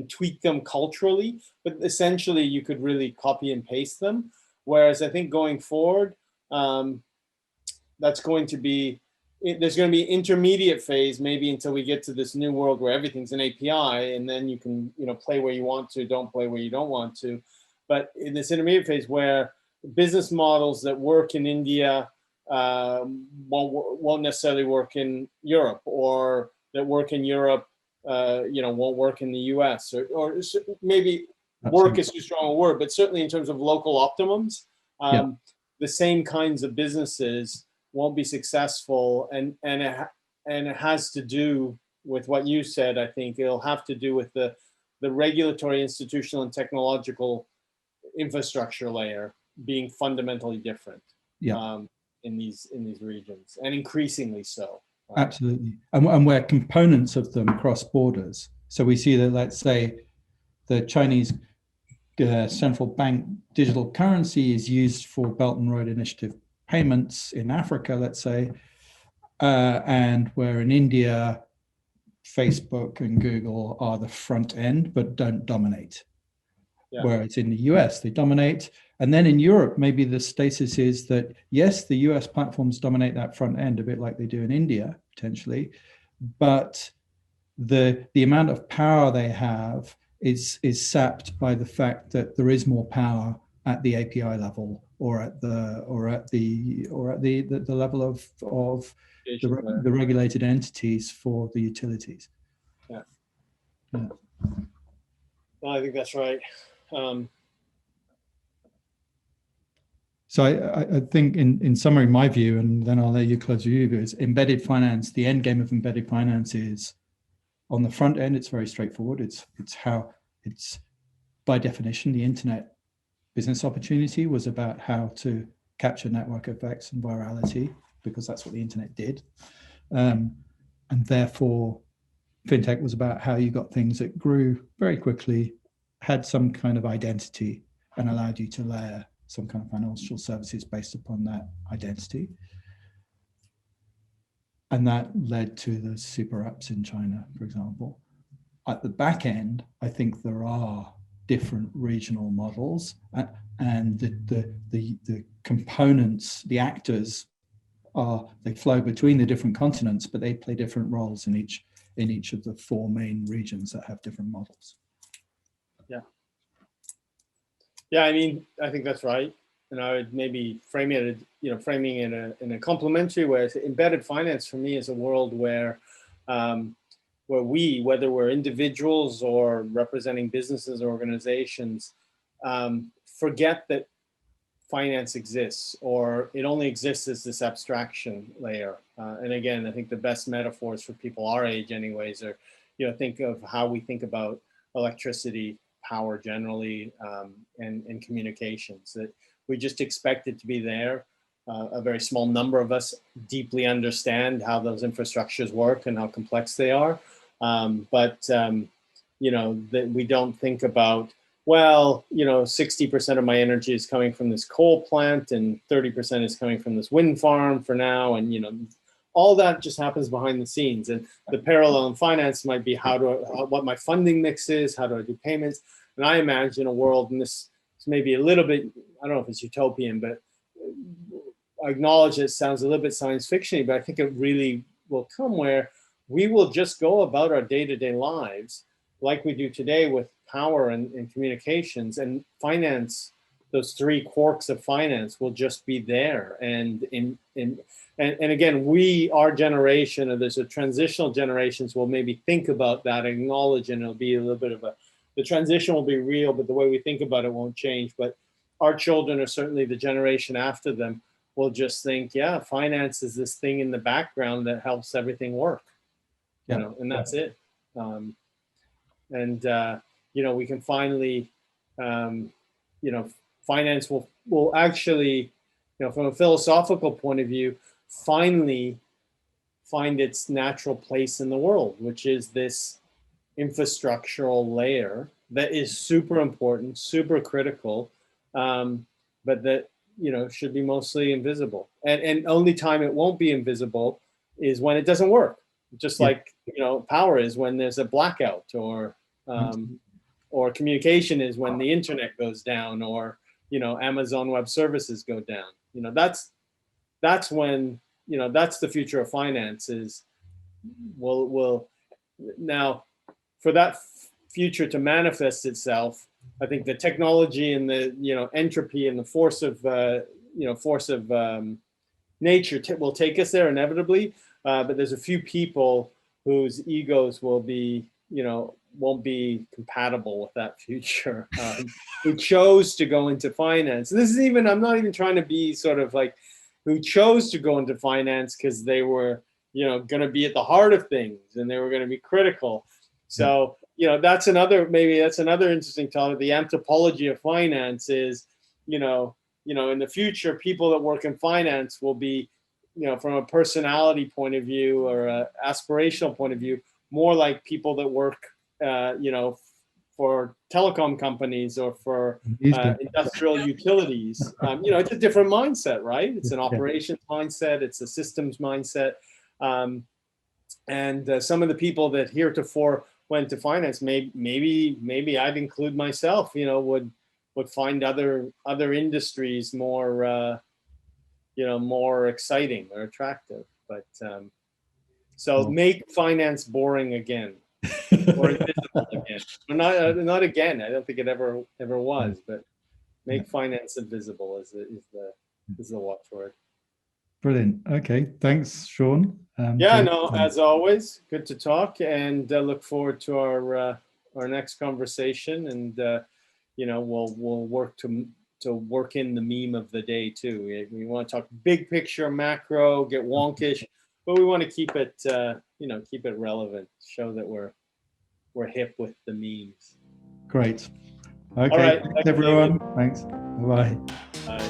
tweak them culturally, but essentially you could really copy and paste them. Whereas I think going forward, that's going to be, there's going to be an intermediate phase, maybe until we get to this new world where everything's an API, and then you can play where you want to, don't play where you don't want to. But in this intermediate phase where business models that work in India won't necessarily work in Europe, or that work in Europe won't work in the US, or maybe Absolutely. work is too strong a word, but certainly in terms of local optimums, Yeah. the same kinds of businesses won't be successful. And it has to do with what you said. I think it'll have to do with the regulatory, institutional, and technological infrastructure layer being fundamentally different. Yeah. In these regions, and increasingly so. Absolutely. And where components of them cross borders. So we see that, let's say, the Chinese central bank digital currency is used for Belt and Road Initiative payments in Africa, let's say, and where in India, Facebook and Google are the front end, but don't dominate. Yeah. Whereas in the US, they dominate. And then in Europe, maybe the status is that, yes, the US platforms dominate that front end a bit like they do in India, potentially, but the amount of power they have is sapped by the fact that there is more power at the API level or at the level of the regulated entities for the utilities. Yeah. No, I think that's right. So I think in summary, my view, and then I'll let you close your view, is embedded finance. The end game of embedded finance is on the front end. It's very straightforward. It's by definition, the internet business opportunity was about how to capture network effects and virality, because that's what the internet did. And therefore, fintech was about how you got things that grew very quickly, had some kind of identity, and allowed you to layer some kind of financial services based upon that identity. And that led to the super apps in China, for example. At the back end, I think there are different regional models, and the components, the actors they flow between the different continents, but they play different roles in each of the four main regions that have different models. Yeah, I mean, I think that's right. And I would maybe framing it in a complementary way. Embedded finance for me is a world where whether we're individuals or representing businesses or organizations, forget that finance exists, or it only exists as this abstraction layer. And again, I think the best metaphors for people our age anyways are, think of how we think about electricity, power generally, and communications, that we just expect it to be there. A very small number of us deeply understand how those infrastructures work and how complex they are. But that we don't think about, 60% of my energy is coming from this coal plant and 30% is coming from this wind farm for now. And, all that just happens behind the scenes. And the parallel in finance might be what my funding mix is, how do I do payments? And I imagine a world, and this is maybe a little bit, I don't know if it's utopian, but I acknowledge it sounds a little bit science fiction-y, but I think it really will come where we will just go about our day-to-day lives like we do today with power and communications, and finance. Those three quarks of finance will just be there. And again, our generation, or there's a transitional generations, will maybe think about that, acknowledge, and it'll be a little bit of the transition will be real, but the way we think about it won't change. But our children, or certainly the generation after them, will just think, finance is this thing in the background that helps everything work, and that's it. We can finally, finance will actually, from a philosophical point of view, finally find its natural place in the world, which is this infrastructural layer that is super important, super critical, but that should be mostly invisible. And only time it won't be invisible is when it doesn't work. Just like power is when there's a blackout, or communication is when the internet goes down, or Amazon Web Services go down. That's when that's the future of finance. Is will now, for that future to manifest itself, I think the technology and the entropy and the force of nature will take us there inevitably. But there's a few people whose egos will be won't be compatible with that future, who chose to go into finance. And this is even, I'm not even trying to be sort of like, who chose to go into finance because they were, going to be at the heart of things and they were going to be critical. So, that's another interesting topic. The anthropology of finance is, in the future, people that work in finance will be, from a personality point of view or a aspirational point of view, more like people that work, for telecom companies or for industrial utilities. It's a different mindset, right? It's an operations mindset. It's a systems mindset. And some of the people that heretofore went to finance, maybe I'd include myself, would find other industries more, more exciting or attractive. But so make finance boring again. Or invisible again. Or not again. I don't think it ever was, but make finance invisible is the watchword. Brilliant. Okay, thanks, Sean. As always, good to talk, and look forward to our next conversation, and we'll work to work in the meme of the day too. We want to talk big picture, macro, get wonkish, but we want to keep it keep it relevant, show that we're hip with the memes. Great. Okay, all right, thanks everyone. Thanks. Bye-bye. Bye.